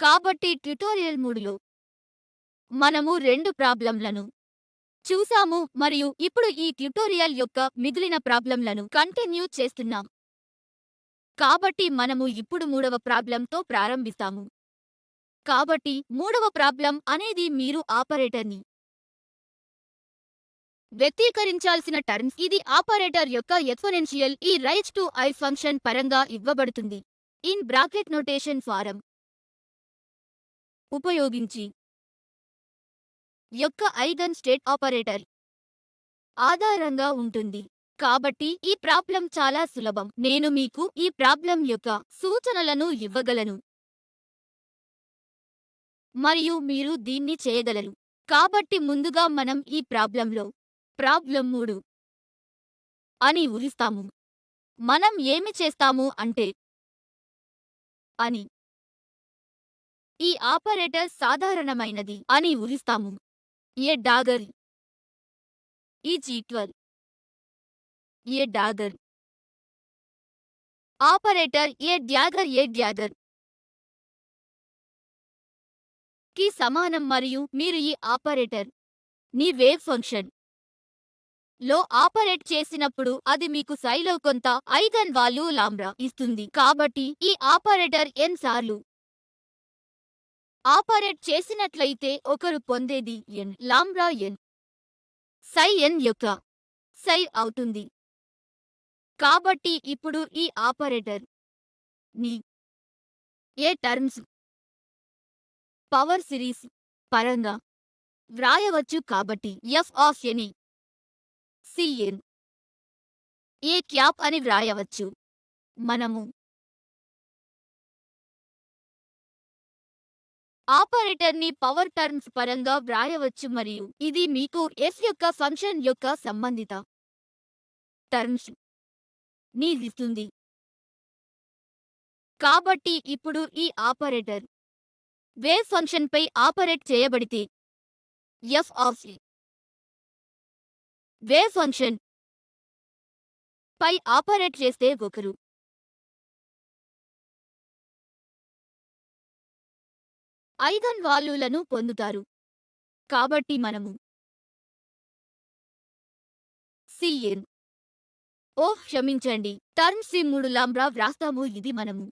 కాబట్టి ట్యుటోరియల్ 3లో మనము 2 ప్రాబ్లంలను చూసాము మరియు ఇప్పుడు ఈ ట్యుటోరియల్ యొక్క మిగిలిన ప్రాబ్లంలను కంటిన్యూ చేస్తున్నాం. కాబట్టి మనము ఇప్పుడు 3వ ప్రాబ్లంతో ప్రారంభిస్తాము. కాబట్టి 3వ ప్రాబ్లం అనేది మీరు ఆపరేటర్ని వ్యక్తీకరించాల్సిన టర్మ్స్. ఇది ఆపరేటర్ యొక్క ఎక్స్పోనెన్షియల్ ఈ రైజ్ టు ఐ ఫంక్షన్ పరంగా ఇవ్వబడుతుంది. ఇన్ బ్రాకెట్ నోటేషన్ ఫారం ఉపయోగించి యొక్క ఐగన్ స్టేట్ ఆపరేటర్ ఆధారంగా ఉంటుంది. కాబట్టి ఈ ప్రాబ్లం చాలా సులభం. నేను మీకు ఈ ప్రాబ్లం యొక్క సూచనలను ఇవ్వగలను మరియు మీరు దీన్ని చేయగలరు. కాబట్టి ముందుగా మనం ఈ ప్రాబ్లంలో ప్రాబ్లం 3 అని ఊహిస్తాము. మనం ఏమి చేస్తాము అంటే అని ఈ ఆపరేటర్ సాధారణమైనది అని ఊహిస్తాము. A dagger is equal A dagger operator A dagger కి సమానం మరియు మీరు ఈ ఆపరేటర్ ని వేవ్ ఫంక్షన్ లో ఆపరేట్ చేసినప్పుడు అది మీకు సైలో కొంత ఐగన్ వాల్యూ లాంబ్డా ఇస్తుంది. కాబట్టి ఈ ఆపరేటర్ n సార్లు ఆపరేట్ చేసినట్లయితే ఒకరు పొందేది n లాంబ్డా n సై n యొక్క సై అవుతుంది. కాబట్టి ఇప్పుడు ఈ ఆపరేటర్ ని ఏ టర్మ్స్ పవర్ సిరీస్ పరంగా వ్రాయవచ్చు. కాబట్టి f of any cn A cap అని వ్రాయవచ్చు. మనము ఆపరేటర్ని పవర్ టర్మ్స్ పరంగా వ్రాయవచ్చు మరియు ఇది మీకు f యొక్క ఫంక్షన్ యొక్క సంబంధిత టర్మ్స్ ని ఇస్తుంది. కాబట్టి ఇప్పుడు ఈ ఆపరేటర్ వేవ్ ఫంక్షన్పై ఆపరేట్ చేయబడితే f ఆఫ్ వేవ్ ఫంక్షన్ పై ఆపరేట్ చేస్తే ఒకరు ఐగన్ వాల్యూలను పొందుతారు. కాబట్టి మనము cn క్షమించండి టర్మ్స్ 3 లాంబ్డా వ్రాస్తాము. ఇది మనము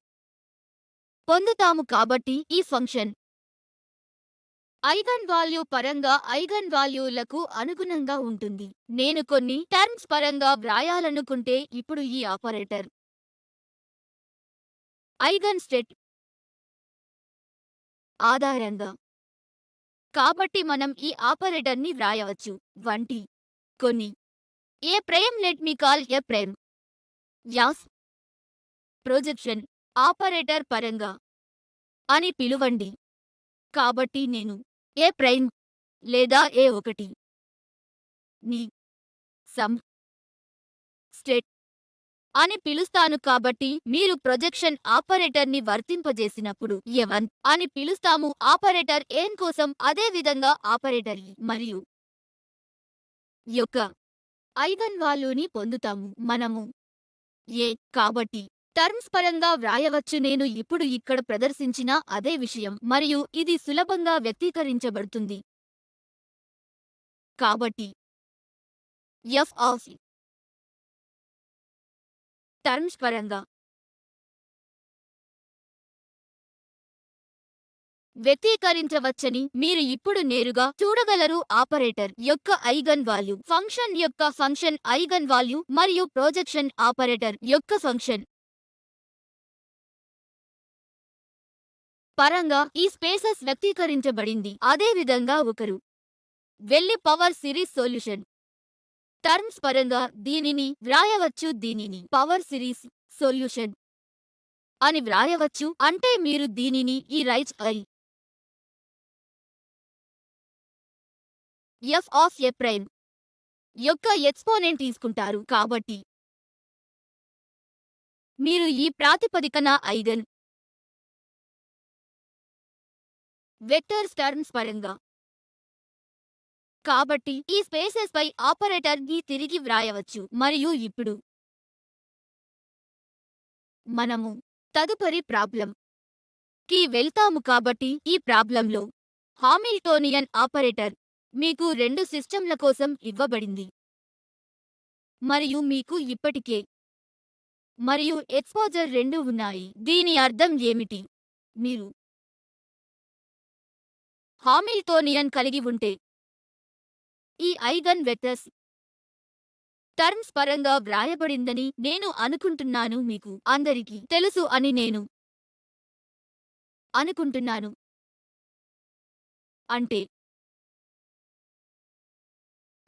పొందుతాము. కాబట్టి ఈ ఫంక్షన్ ఐగన్ వాల్యూ పరంగా ఐగన్ వాల్యూలకు అనుగుణంగా ఉంటుంది. నేను కొన్ని టర్మ్స్ పరంగా వ్రాయాలనుకుంటే ఇప్పుడు ఈ ఆపరేటర్ ఐగన్ స్టేట్ ఆధారంగా కాబట్టి మనం ఈ ఆపరేటర్ని వ్రాయవచ్చు వంటి కొన్ని ఏ ప్రైమ్ లెట్ మీ కాల్ ఏ ప్రైమ్ యాస్ ప్రొజెక్షన్ ఆపరేటర్ పరంగా అని పిలువండి. కాబట్టి నేను ఏ ప్రైమ్ లేదా ఏ ఒకటి ని సమ్ స్టేట్ అని పిలుస్తాను. కాబట్టి మీరు ప్రొజెక్షన్ ఆపరేటర్ని వర్తింపజేసినప్పుడు ఏ1 అని పిలుస్తాము ఆపరేటర్ n కోసం. అదే విధంగా ఆపరేటర్ e మరియు యొక్క ఐగన్ వాల్యూని పొందుతాము. మనము ఏ కాబట్టి టర్మ్స్ పరంగా వ్రాయవచ్చు. నేను ఇప్పుడు ఇక్కడ ప్రదర్శించిన అదే విషయం మరియు ఇది సులభంగా వ్యక్తీకరించబడుతుంది. కాబట్టి f ఆఫ్ టర్మ్స్ పరంగా వ్యక్తీకరించవచ్చని మీరు ఇప్పుడు నేరుగా చూడగలరు. ఆపరేటర్ యొక్క ఐగన్ వాల్యూ ఫంక్షన్ యొక్క ఫంక్షన్ ఐగన్ వాల్యూ మరియు ప్రొజెక్షన్ ఆపరేటర్ యొక్క ఫంక్షన్ పరంగా ఈ స్పేసెస్ వ్యక్తీకరించబడింది. అదే విధంగా ఒకరు వెళ్లి పవర్ సిరీస్ సొల్యూషన్ టర్మ్స్ పరంగా దీనిని వ్రాయవచ్చు. దీనిని పవర్ సిరీస్ సొల్యూషన్ అని వ్రాయవచ్చు. అంటే మీరు దీనిని ఈ raise i f of a prime యొక్క ఎక్స్పోనెంట్ తీసుకుంటారు. కాబట్టి మీరు ఈ ప్రాతిపదికన ఐగన్ వెక్టర్స్ టర్మ్స్ పరంగా కాబట్టి ఈ స్పేసెస్ పై ఆపరేటర్ ని తిరిగి వ్రాయవచ్చు. మరియు ఇప్పుడు మనము తదుపరి ప్రాబ్లం కి వెళ్తాము కాబట్టి ఈ ప్రాబ్లంలో హామిల్టోనియన్ ఆపరేటర్ మీకు రెండు సిస్టంల కోసం ఇవ్వబడింది మరియు మీకు ఇప్పటికే మరియు ఎక్స్పోజర్ రెండు ఉన్నాయి. దీని అర్థం ఏమిటి? మీరు హామిల్టోనియన్ కలిగి ఉంటే ఈ ఐగన్ వెక్టర్స్ టర్మ్స్ పరంగా వ్రాయబడిందని నేను అనుకుంటున్నాను. మీకు అందరికీ తెలుసు అని నేను అనుకుంటున్నాను. అంటే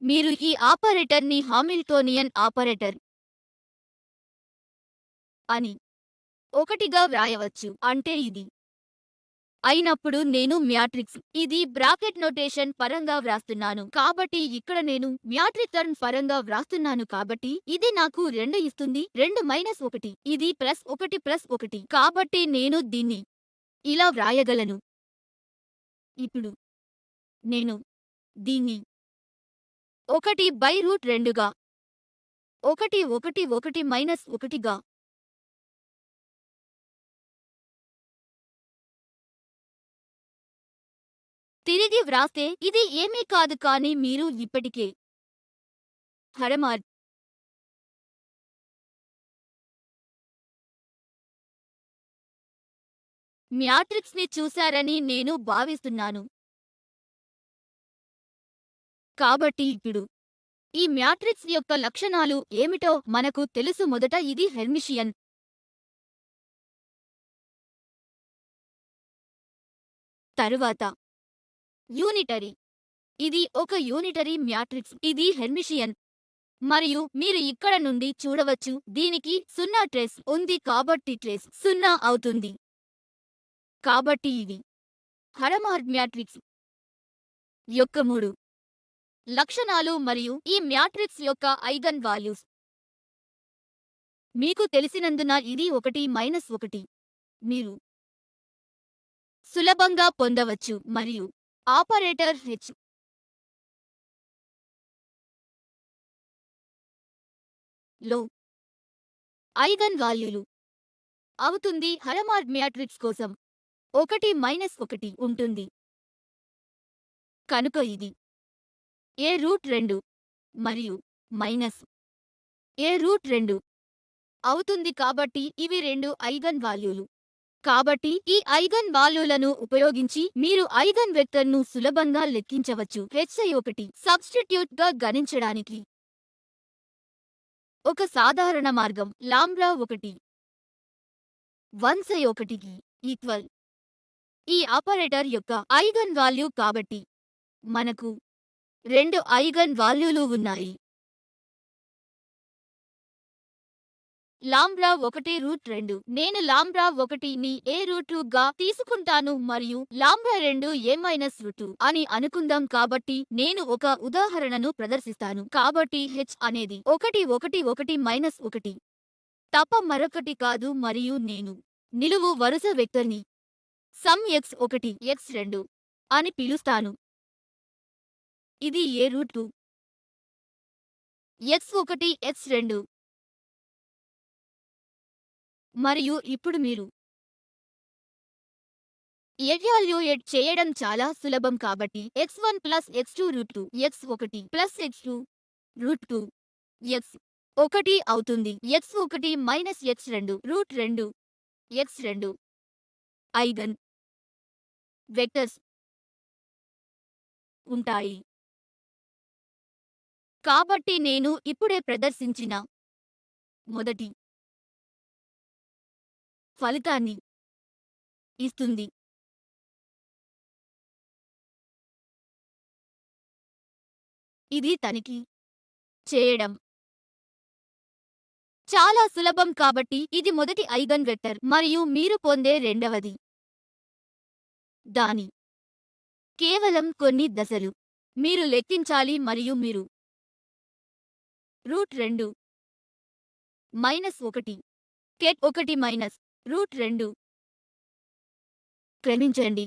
మీరు ఈ ఆపరేటర్ని హామిల్టోనియన్ ఆపరేటర్ అని ఒకటిగా వ్రాయవచ్చు. అంటే ఇది అయినప్పుడు నేను మ్యాట్రిక్స్ ఇది బ్రాకెట్ నొటేషన్ పరంగా వ్రాస్తున్నాను కాబట్టి ఇక్కడ నేను మ్యాట్రిక్స్ టర్మ్ పరంగా వ్రాస్తున్నాను కాబట్టి ఇది నాకు 2 ఇస్తుంది 2 మైనస్ 1 ఇది +1 కాబట్టి నేను దీన్ని ఇలా వ్రాయగలను. ఇప్పుడు నేను దీన్ని 1/√2గా 1 1 1 మైనస్ 1గా తిరిగి వ్రాస్తే ఇది ఏమీ కాదు కానీ మీరు ఇప్పటికే హరమార్ మ్యాట్రిక్స్ ని చూశారని నేను భావిస్తున్నాను. కాబట్టి ఇప్పుడు ఈ మ్యాట్రిక్స్ యొక్క లక్షణాలు ఏమిటో మనకు తెలుసు. మొదట ఇది హెర్మిషియన్, తరువాత యూనిటరీ. ఇది ఒక యూనిటరీ మ్యాట్రిక్స్. ఇది హెర్మిషియన్ మరియు మీరు ఇక్కడ నుండి చూడవచ్చు దీనికి 0 ట్రేస్ ఉంది కాబట్టి ట్రేస్ 0 అవుతుంది. కాబట్టి ఇది హరమార్గ్ మ్యాట్రిక్స్ యొక్క 3 లక్షణాలు మరియు ఈ మ్యాట్రిక్స్ యొక్క ఐగన్ వాల్యూస్ మీకు తెలిసినందున ఇది 1 - 1 మీరు సులభంగా పొందవచ్చు మరియు ఆపరేటర్ H లో ఐగన్ వాల్యూలు అవుతుంది. హరమార్గ్ మ్యాట్రిక్స్ కోసం 1 - 1 ఉంటుంది కనుక ఇది a√2 మరియు a√2 అవుతుంది కాబట్టి ఇవి 2 ఐగన్ వాల్యూలు. కాబట్టి ఈ ఐగన్ వాల్యూలను ఉపయోగించి మీరు ఐగన్ వెక్టర్ను సులభంగా లెక్కించవచ్చు. Hi1 సబ్స్టిట్యూట్ గా గణించడానికి ఒక సాధారణ మార్గం λ1 1/1కి ఈక్వల్ ఈ ఆపరేటర్ యొక్క ఐగన్ వాల్యూ కాబట్టి మనకు 2 ఐగన్ వాల్యూలు ఉన్నాయి. λ1√2 నేను λ1ని a√2 గా తీసుకుంటాను మరియు λ2 a-√2 అని అనుకుందాం. కాబట్టి నేను ఒక ఉదాహరణను ప్రదర్శిస్తాను. కాబట్టి h అనేది 1 1 1 - 1 తప్ప మరొకటి కాదు మరియు నేను నిలువు వరుస వెక్టర్ని సమ్ x1 x2 అని పిలుస్తాను. ఇది a√2 x1 x2 మరియు ఇప్పుడు మీరు ఎవాల్యుయేట్ చేయడం చాలా సులభం కాబట్టి x1 + x2√2 x1 + x2√2 x1 అవుతుంది. x1 - x2√2 x2 eigen vectors ఉంటాయి. కాబట్టి నేను ఇప్పుడే ప్రదర్శించిన మొదటి ఫలితాన్ని ఇస్తుంది. ఇది తనిఖీ చేయడం చాలా సులభం కాబట్టి ఇది మొదటి ఐగన్ వెక్టర్ మరియు మీరు పొందే రెండవది దాని కేవలం కొన్ని దశలు మీరు లెక్కించాలి మరియు మీరు √2 -1 ket 1 -√2 క్షమించండి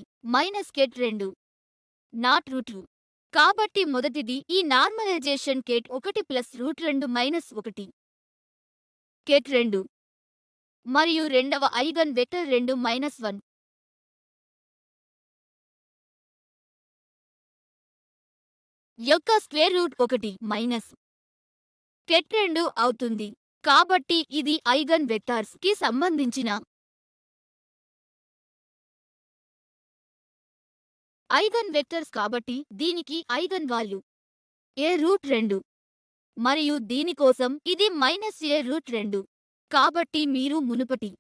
ket 2 నాట్ √2. కాబట్టి మొదటిది ఈ నార్మలైజేషన్ ket 1 + √2 -1 ket 2 మరియు రెండవ ఐగన్ వెక్టర్ 2 - 1 యొక్క స్క్వేర్ రూట్ 1 మైనస్ కెట్ 2 అవుతుంది. కాబట్టి ఇది ఐగన్ వెక్టార్స్ కి సంబంధించిన ఐగన్ వెక్టర్స్ కాబట్టి దీనికి ఐగన్ వాల్యూ ఏ రూట్ 2 మరియు దీనికోసం ఇది మైనస్ ఏ రూట్ 2. కాబట్టి మీరు మునుపటి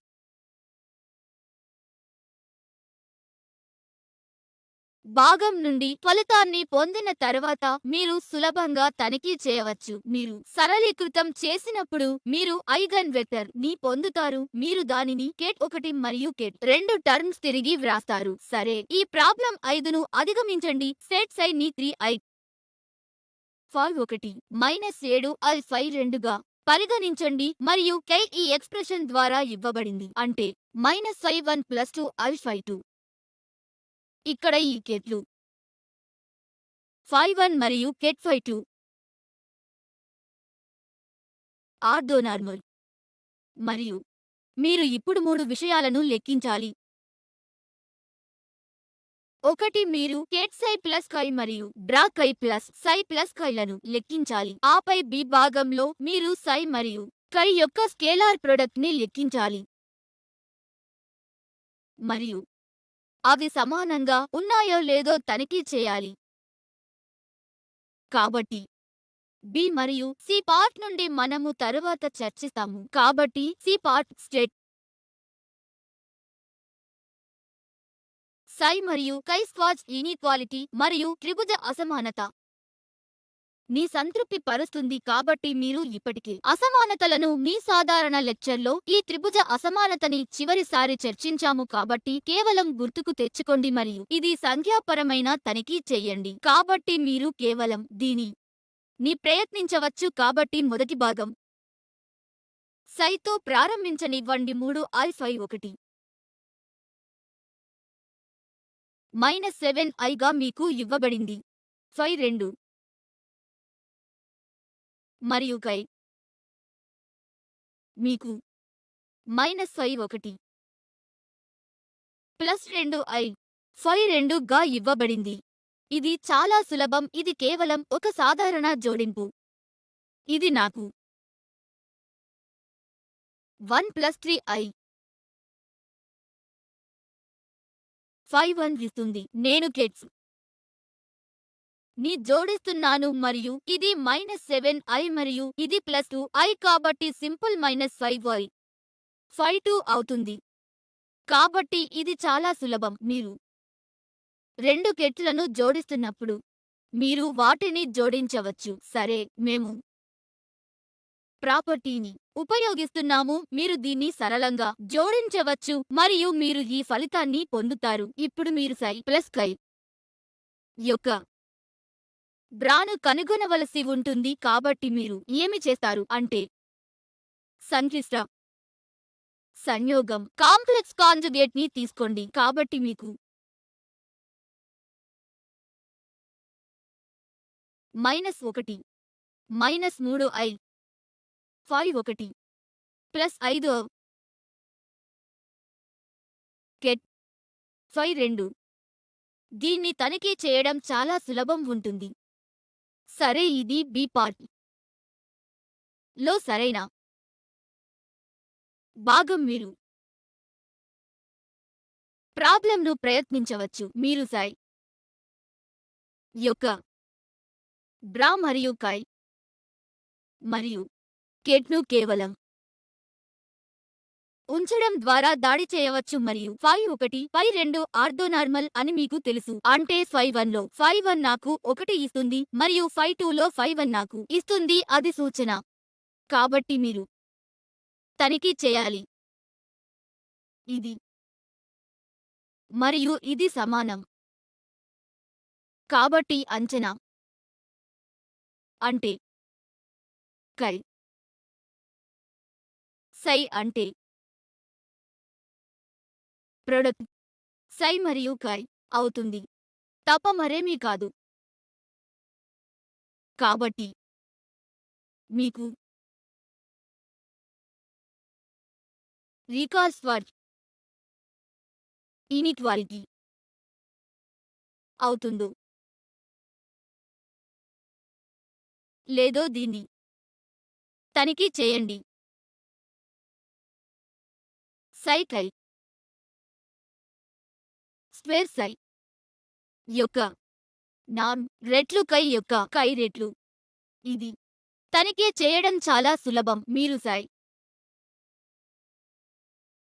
భాగం నుండి ఫలితాన్ని పొందిన తర్వాత మీరు సులభంగా తనిఖీ చేయవచ్చు. మీరు సరళీకృతం చేసినప్పుడు మీరు ఐగన్ వెక్టర్ ని పొందుతారు. మీరు దానిని కెట్ 1 మరియు కెట్ 2 టర్మ్స్ తిరిగి వ్రాస్తారు. సరే, ఈ ప్రాబ్లం 5ను అధిగమించండి. సెట్ సై ని 3i phi 1 minus 7 I five 2గా పరిగణించండి మరియు కై ఈ ఎక్స్ప్రెషన్ ద్వారా ఇవ్వబడింది. అంటే minus phi 1 plus 2 I five 2. ఇక్కడ ఈ కెట్లు ఫై 1 మరియు కెట్ ఫై 2 ఆర్థోనార్మల్. మరియు మీరు ఇప్పుడు 3 విషయాలను లెక్కించాలి. ఒకటి, మీరు కెట్ సై ప్లస్ కై మరియు డ్రా కై ప్లస్ సై ప్లస్ కైలను లెక్కించాలి. ఆపై బి భాగంలో మీరు సై మరియు కై యొక్క స్కేలార్ ప్రొడక్ట్ ని లెక్కించాలి మరియు అవి సమానంగా ఉన్నాయో లేదో తనిఖీ చేయాలి. కాబట్టి బి మరియు సి పార్ట్ నుండి మనము తరువాత చర్చిస్తాము. కాబట్టి సి పార్ట్ స్టేట్ సై మరియు కై స్క్వాజ్ ఈక్వాలిటీ మరియు త్రిభుజ అసమానత ని సంతృప్తి పరుస్తుంది. కాబట్టి మీరు ఇప్పటికే అసమానతలను మీ సాధారణ లెక్చర్లో ఈ త్రిభుజ అసమానతని చివరిసారి చర్చించాము. కాబట్టి కేవలం గుర్తుకు తెచ్చుకోండి మరియు ఇది సంఖ్యాపరమైన తనిఖీ చేయండి. కాబట్టి మీరు కేవలం దీనిని ప్రయత్నించవచ్చు. కాబట్టి మొదటి భాగం సైతో ప్రారంభించనివ్వండి. 3 ఐ ఫై 1 మైనస్ 7 ఐగా మీకు ఇవ్వబడింది. ఫై 2 మరియు కై మీకు minus phi 1 plus 2 I five 2 గా ఇవ్వబడింది. ఇది చాలా సులభం. ఇది కేవలం ఒక సాధారణ జోడింపు. ఇది నాకు 1 ప్లస్ 3 ఐ ఫై 1 ఇస్తుంది. నేను కెట్స్ ని జోడిస్తున్నాను మరియు ఇది మైనస్ 7 ఐ మరియు ఇది ప్లస్ 2 ఐ. కాబట్టి సింపుల్ మైనస్ 5 ఐ ఫై 2 అవుతుంది. కాబట్టి ఇది చాలా సులభం. మీరు 2 కెట్లను జోడిస్తున్నప్పుడు మీరు వాటిని జోడించవచ్చు. సరే, మేము ప్రాపర్టీని ఉపయోగిస్తున్నాము. మీరు దీన్ని సరళంగా జోడించవచ్చు మరియు మీరు ఈ ఫలితాన్ని పొందుతారు. ఇప్పుడు మీరు సై ప్లస్ కై యొక్క డ్రాను కనుగొనవలసి ఉంటుంది. కాబట్టి మీరు ఏమి చేస్తారు అంటే సంక్లిష్ట సంయోగం కాంప్లెక్స్ కాంజుగేట్ ని తీసుకోండి. కాబట్టి మీకు minus 1 minus 3 i phi 1 plus 5 ket phi 2. దీన్ని తనిఖీ చేయడం చాలా సులభం ఉంటుంది. సరే, ఇది బి పార్ట్ లో సరైన భాగం. మీరు ప్రాబ్లంను ప్రయత్నించవచ్చు. మీరు సై యొక్క డ్రా మరియు కై మరియు కెట్ను కేవలం ఉంచడం ద్వారా దాడి చేయవచ్చు మరియు ఫై 1 ఫై 2 ఆర్థోనార్మల్ అని మీకు తెలుసు. అంటే ఫై 1 లో ఫై 1 నాకు 1 ఇస్తుంది మరియు ఫై 2 లో ఫై 1 నాకు ఇస్తుంది. అది సూచన. కాబట్టి మీరు తనిఖీ చేయాలి. ఇది మరియు ఇది సమానం. కాబట్టి అంచనా అంటే కై సై అంటే ప్రొడక్ట్ సై మరియు కై అవుతుంది తప్ప మరేమీ కాదు. కాబట్టి మీకు రీకాల్స్ ఫర్ ఇన్ఈక్వాలిటీ అవుతుందో లేదో దీన్ని తనిఖీ చేయండి. సైకిల్ స్క్వేర్ సై యొక్క నార్మ్ రెట్లు కై యొక్క కై రెట్లు. ఇది తనిఖీ చేయడం చాలా సులభం. మీరు సై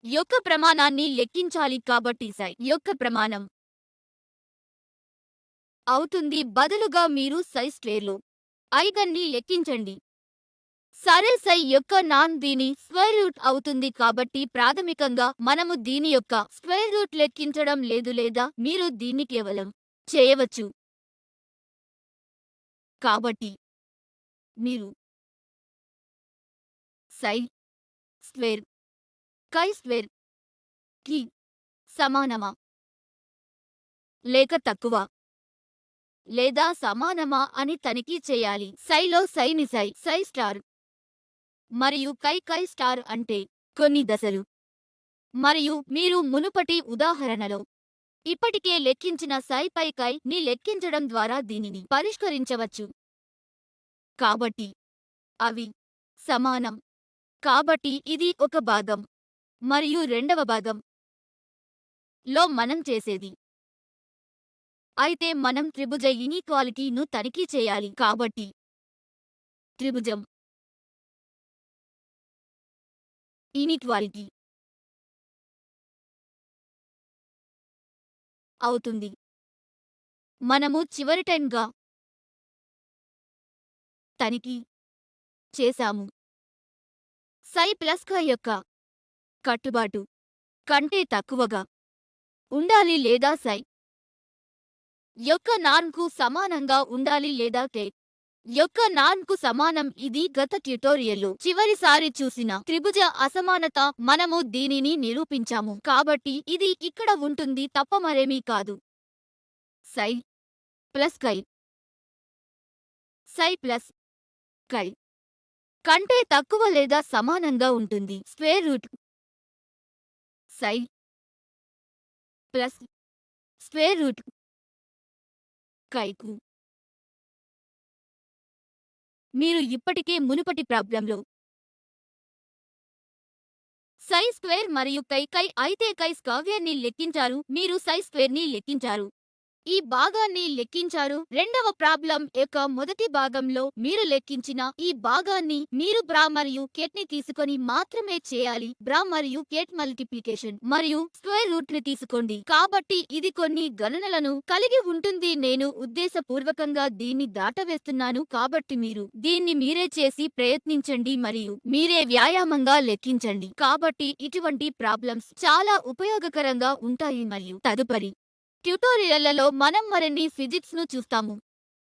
యొక్క ప్రమాణాన్ని లెక్కించాలి కాబట్టి సై యొక్క ప్రమాణం అవుతుంది. బదులుగా మీరు సై స్క్వేర్లో ఐగన్ని లెక్కించండి. సరే, సై యొక్క నాన్ దీని స్క్వేర్ రూట్ అవుతుంది కాబట్టి ప్రాథమికంగా మనము దీని యొక్క స్క్వేర్ రూట్ లెక్కించడం లేదు, లేదా మీరు దీన్ని కేవలం చేయవచ్చు. కాబట్టి మీరు సై స్క్వేర్ కై స్క్వేర్ కి సమానమా లేక తక్కువ లేదా సమానమా అని తనిఖీ చేయాలి. సైలో సైని సై స్టార్ మరియు కై స్టార్ అంటే కొన్ని దశలు. మరియు మీరు మునుపటి ఉదాహరణలో ఇప్పటికే లెక్కించిన సై పై కై ని లెక్కించడం ద్వారా దీనిని పరిష్కరించవచ్చు. కాబట్టి అవి సమానం. కాబట్టి ఇది ఒక భాగం మరియు రెండవ భాగం లో మనం చేసేది. అయితే మనం త్రిభుజ ఇనీక్వాలిటీను తనిఖీ చేయాలి. కాబట్టి త్రిభుజం ఇనీక్వాలిటీ అవుతుంది. మనము చివరి టైంగా తనిఖీ చేశాము. సై ప్లస్ క యొక్క కట్టుబాటు కంటే తక్కువగా ఉండాలి లేదా సై యొక్క నార్మ్కు సమానంగా ఉండాలి లేదా కే యొక్క నార్మ్కు సమానం. ఇది గత ట్యుటోరియల్లో చివరిసారి చూసిన త్రిభుజ అసమానత. మనము దీనిని నిరూపించాము కాబట్టి ఇది ఇక్కడ ఉంటుంది తప్ప మరేమీ కాదు. సై ప్లస్ కై సై ప్లస్ కై కంటే తక్కువ లేదా సమానంగా ఉంటుంది. Square root psi plus square root కైకు మీరు ఇప్పటికే మునుపటి ప్రాబ్లంలో సై స్క్వేర్ మరియు కై అయితే కై స్క్వేర్ని లెక్కించారు. మీరు సై స్క్వేర్ని లెక్కించారు. ఈ భాగాన్ని లెక్కించారు. రెండవ ప్రాబ్లం యొక్క మొదటి భాగంలో మీరు లెక్కించిన ఈ భాగాన్ని మీరు బ్రా మరియు కేట్ని తీసుకొని మాత్రమే చేయాలి. బ్రా మరియు కేట్ మల్టిప్లికేషన్ మరియు స్క్వేర్ రూట్ ని తీసుకోండి. కాబట్టి ఇది కొన్ని గణనలను కలిగి ఉంటుంది. నేను ఉద్దేశపూర్వకంగా దీన్ని దాటవేస్తున్నాను కాబట్టి మీరు దీన్ని మీరే చేసి ప్రయత్నించండి మరియు మీరే వ్యాయామంగా లెక్కించండి. కాబట్టి ఇటువంటి ప్రాబ్లమ్స్ చాలా ఉపయోగకరంగా ఉంటాయి మరియు తదుపరి ట్యుటోరియల్లలో మనం మరిన్ని ఫిజిక్స్ ను చూస్తాము.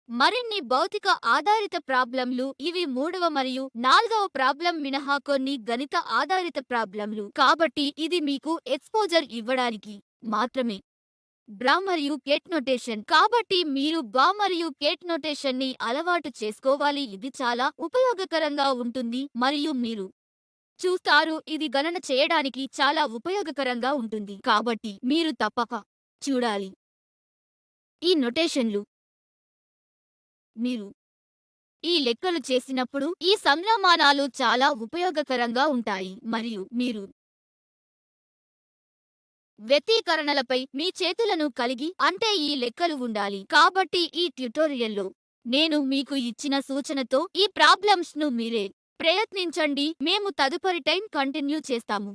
మరిన్ని భౌతిక ఆధారిత ప్రాబ్లంలు. ఇవి మూడవ మరియు నాల్గవ ప్రాబ్లం మినహా కొన్ని గణిత ఆధారిత ప్రాబ్లంలు. కాబట్టి ఇది మీకు ఎక్స్పోజర్ ఇవ్వడానికి మాత్రమే. బ్రా మరియు కేట్ నొటేషన్. కాబట్టి మీరు బ్రా మరియు కేట్ నొటేషన్ ని అలవాటు చేసుకోవాలి. ఇది చాలా ఉపయోగకరంగా ఉంటుంది మరియు మీరు చూస్తారు ఇది గణన చేయడానికి చాలా ఉపయోగకరంగా ఉంటుంది. కాబట్టి మీరు తప్పక చూడాలి. ఈ నొటేషన్లు మీరు ఈ లెక్కలు చేసినప్పుడు ఈ సంజ్ఞామానాలు చాలా ఉపయోగకరంగా ఉంటాయి మరియు మీరు వ్యక్తీకరణలపై మీ చేతులను కలిగి అంటే ఈ లెక్కలు ఉండాలి. కాబట్టి ఈ ట్యుటోరియల్లో నేను మీకు ఇచ్చిన సూచనతో ఈ ప్రాబ్లమ్స్ ను మీరే ప్రయత్నించండి. మేము తదుపరి టైం కంటిన్యూ చేస్తాము.